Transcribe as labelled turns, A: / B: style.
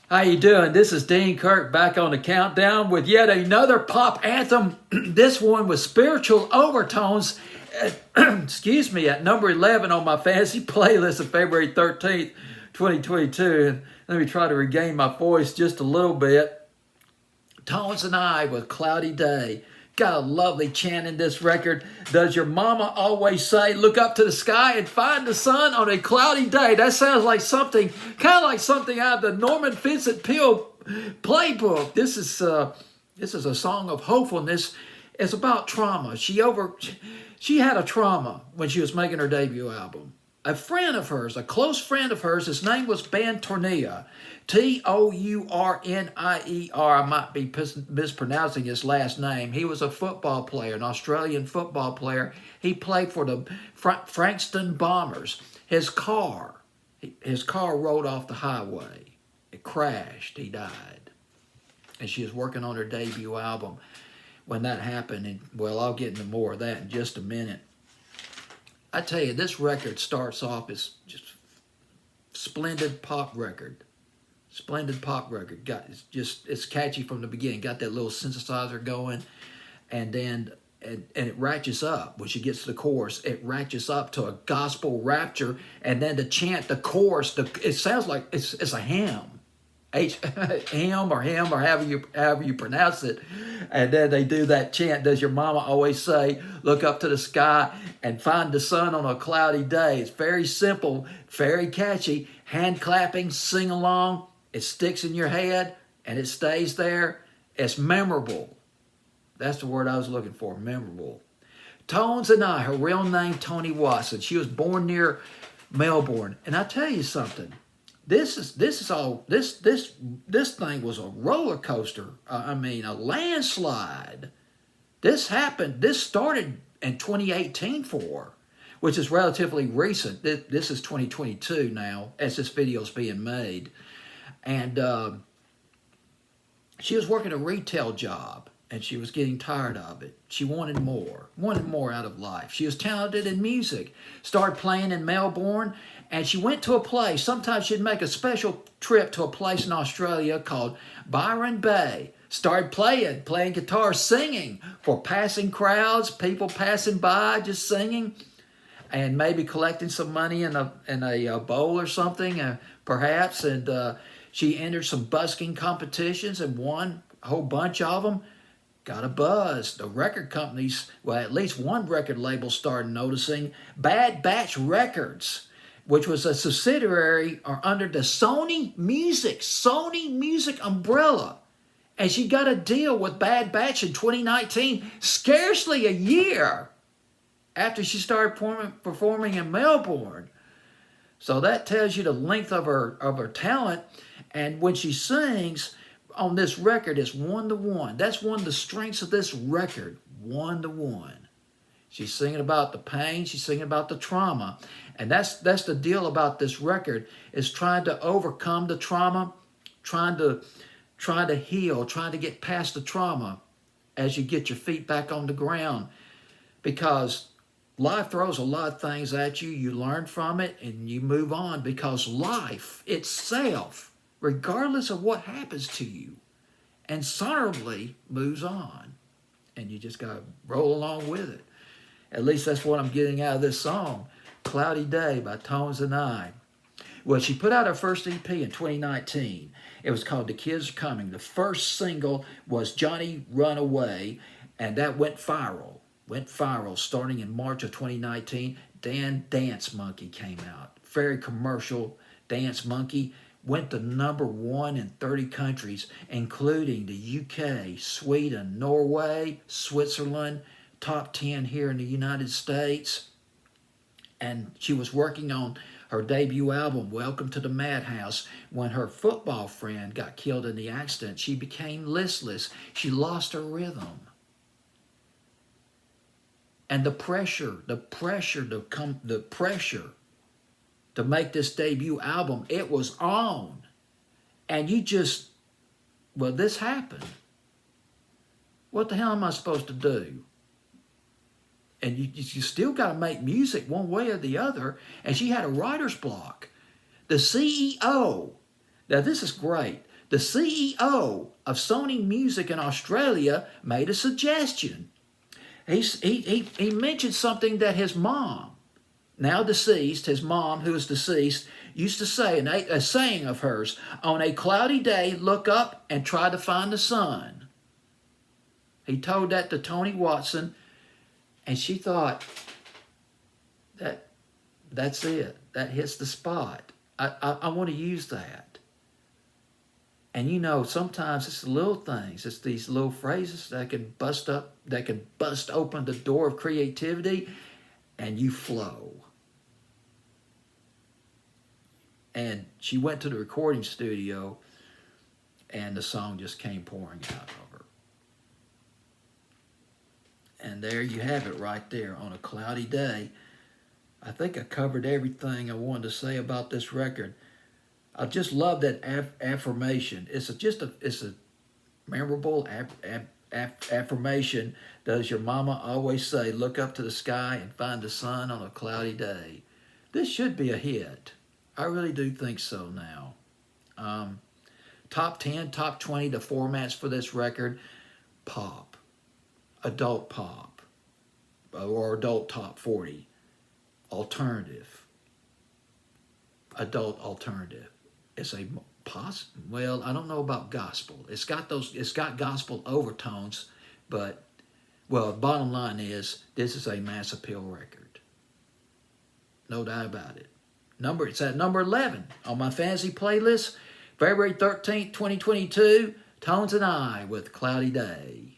A: How you doing? This is Dean Kirk back on the countdown with yet another pop anthem. This one with spiritual overtones. Excuse me, at number 11 on my fantasy playlist of February 13th, 2022. And let me try to regain my voice just a little bit. Tones and I with Cloudy Day. Got a lovely chant in this record. Does your mama always say, look up to the sky and find the sun on a cloudy day? That sounds like something, kind of like something out of the Norman Vincent Peale playbook. This is a song of hopefulness. It's about trauma. She had a trauma when she was making her debut album. A friend of hers, a close friend of hers, his name was Ben Tournier. Tournier. I might be mispronouncing his last name. He was a football player, an Australian football player. He played for the Frankston Bombers. His car rolled off the highway. It crashed. He died. And she was working on her debut album when that happened. And, well, I'll get into more of that in just a minute. I tell you, this record starts off as just splendid pop record. Splendid pop record. It's catchy from the beginning. Got that little synthesizer going, and then it ratchets up when she gets to the chorus. It ratchets up to a gospel rapture, and then to chant the chorus. It sounds like it's a hymn, hymn or however you pronounce it. And then they do that chant. Does your mama always say, look up to the sky and find the sun on a cloudy day? It's very simple, very catchy. Hand clapping, sing along. It sticks in your head and it stays there. It's memorable. That's the word I was looking for, memorable. Tones and I, her real name, Toni Watson. She was born near Melbourne. And I tell you something. This thing was a roller coaster. A landslide. This started in 2018 for her, which is relatively recent. This is 2022 now, as this video is being made. And she was working a retail job, and she was getting tired of it. She wanted more out of life. She was talented in music, started playing in Melbourne, and she went to a place. Sometimes she'd make a special trip to a place in Australia called Byron Bay. Started playing guitar, singing for passing crowds, people passing by, just singing, and maybe collecting some money in a bowl or something, perhaps. And she entered some busking competitions and won a whole bunch of them. Got a buzz. The record companies, well, at least one record label started noticing. Bad Batch Records, which was a subsidiary or under the Sony Music umbrella. And she got a deal with Bad Batch in 2019, scarcely a year after she started performing in Melbourne. So that tells you the length of her talent. And when she sings on this record, it's 1-to-1. That's one of the strengths of this record, 1-to-1. She's singing about the pain. She's singing about the trauma. And that's the deal about this record, is trying to overcome the trauma, trying to heal, trying to get past the trauma as you get your feet back on the ground. Because life throws a lot of things at you. You learn from it and you move on, because life itself, regardless of what happens to you, insonarably moves on. And you just got to roll along with it. At least that's what I'm getting out of this song, Cloudy Day by Tones and I. Well, she put out her first EP in 2019. It was called The Kids Are Coming. The first single was Johnny Run Away, and that went viral. Starting in March of 2019. Dance Monkey came out. Very commercial. Dance Monkey went to #1 in 30 countries, including the UK, Sweden, Norway, Switzerland, top 10 here in the United States. And she was working on her debut album, Welcome to the Madhouse, when her football friend got killed in the accident. She became listless. She lost her rhythm. And the pressure to make this debut album, it was on. And this happened. What the hell am I supposed to do? And you still got to make music one way or the other. And she had a writer's block. The CEO, now this is great. The CEO of Sony Music in Australia made a suggestion. He mentioned something that his mom, now deceased, his mom, who is deceased, used to say, a saying of hers, on a cloudy day, look up and try to find the sun. He told that to Toni Watson, and she thought, that's it. That hits the spot. I want to use that. And you know, sometimes it's the little things. It's these little phrases that can bust open the door of creativity, and you flow. And she went to the recording studio, and the song just came pouring out of her. And there you have it right there on a cloudy day. I think I covered everything I wanted to say about this record. I just love that affirmation. It's a memorable affirmation. Does your mama always say, look up to the sky and find the sun on a cloudy day? This should be a hit. I really do think so now. Top 10, top 20, the formats for this record: pop, adult pop, or adult top 40, alternative, adult alternative. It's a well, I don't know about gospel. It's got gospel overtones, but well, bottom line is this is a mass appeal record. No doubt about it. It's at number 11 on my fantasy playlist, February 13th, 2022, Tones and I with Cloudy Day.